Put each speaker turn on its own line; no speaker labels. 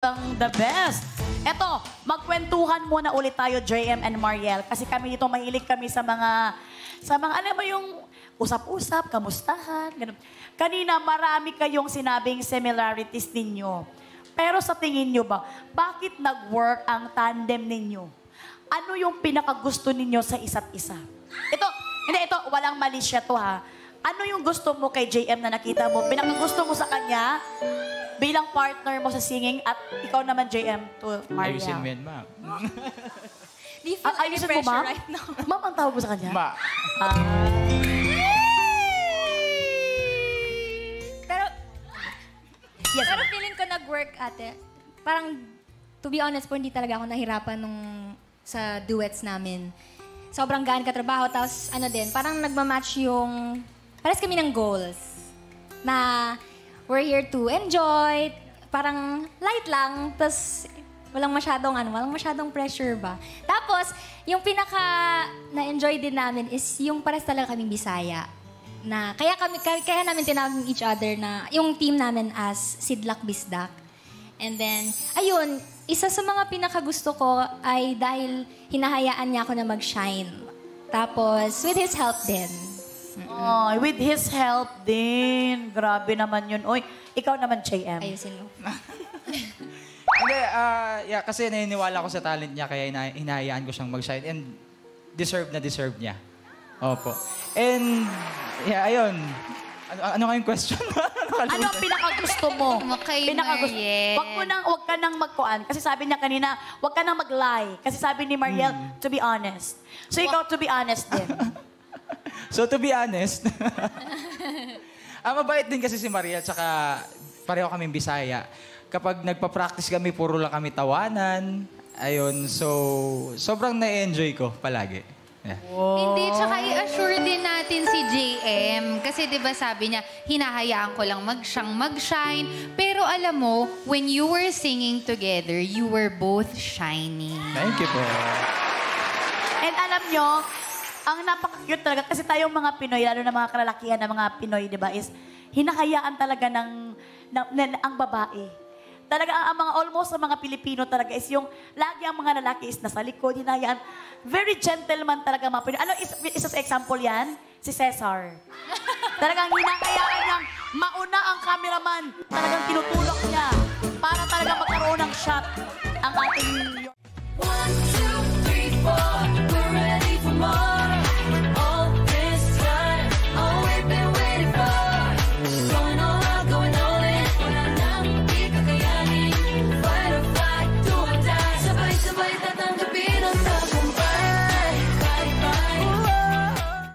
Ang the best. Eto, magkwentuhan muna ulit tayo, JM and Mariel. Kasi kami dito, mahilig kami sa mga, ano ba yung usap-usap, kamustahan, ganun. Kanina, marami kayong sinabing similarities ninyo. Pero sa tingin nyo ba, bakit nag-work ang tandem ninyo? Ano yung pinakagusto ninyo sa isa't isa? Ito, walang mali siya to ha. Ano yung gusto mo kay JM na nakita mo? Pinakagusto mo sa kanya bilang partner mo sa singing at ikaw naman, JM, to Maria.
Ayusin mo yan, ma'am.
Do you feel any pressure
mo,
right now?
Ma'am, ang tawag mo sa kanya?
Ma.
Pero,
Yes,
pero
ma'am.
feeling ko nag-work, ate. Parang, to be honest po, hindi talaga ako nahirapan sa duets namin. Sobrang gaan katrabaho, tapos ano din, parang nagmamatch yung, pares kami ng goals. Na, we're here to enjoy, parang light lang, tapos walang masyadong pressure ba. Tapos, yung pinaka na-enjoy din namin is yung pares talaga kaming Bisaya. Na, kaya namin tinawag each other na, yung team namin as Sidlak Bisdak. And then, ayun, isa sa mga pinakagusto ko ay dahil hinahayaan niya ako na mag-shine. Tapos, with his help din.
Oh, with his help din. Grabe naman yun. Oy, ikaw naman, JM.
Ayusin mo.
Hindi, kasi naniniwala ko sa talent niya, kaya hinahayaan ko siyang mag-shine. And deserve niya. Opo. And, ayun. Ano kayong question?
Ano ang pinakagusto mo?
Kay Mariel.
Wag ka nang magkuan. Kasi sabi niya kanina, wag ka nang mag-lie. Kasi sabi ni Mariel, to be honest. So ikaw, to be honest din.
So, to be honest, mabait din kasi si Maria, tsaka pareho kaming Bisaya. Kapag nagpa-practice kami, puro lang kami tawanan. Ayun, so sobrang na-enjoy ko palagi. Yeah.
Hindi, tsaka i-assure din natin si JM. Kasi di ba sabi niya, hinahayaan ko lang mag-shine. Pero alam mo, when you were singing together, you were both shining.
Thank you po.
And alam nyo, ang napaka-cute talaga, kasi tayong mga Pinoy, lalo na mga kalalakihan na mga Pinoy, di ba, is hinahayaan talaga ang babae. Talaga, ang mga almost sa mga Pilipino talaga is yung lagi ang mga lalaki is nasa likod, hinahayaan. Very gentleman talaga mga Pinoy. Ano, isa sa example yan? Si Cesar. Talagang hinahayaan niyang mauna ang cameraman. Talagang tinutulok niya para talaga magkaroon ng shot ang ating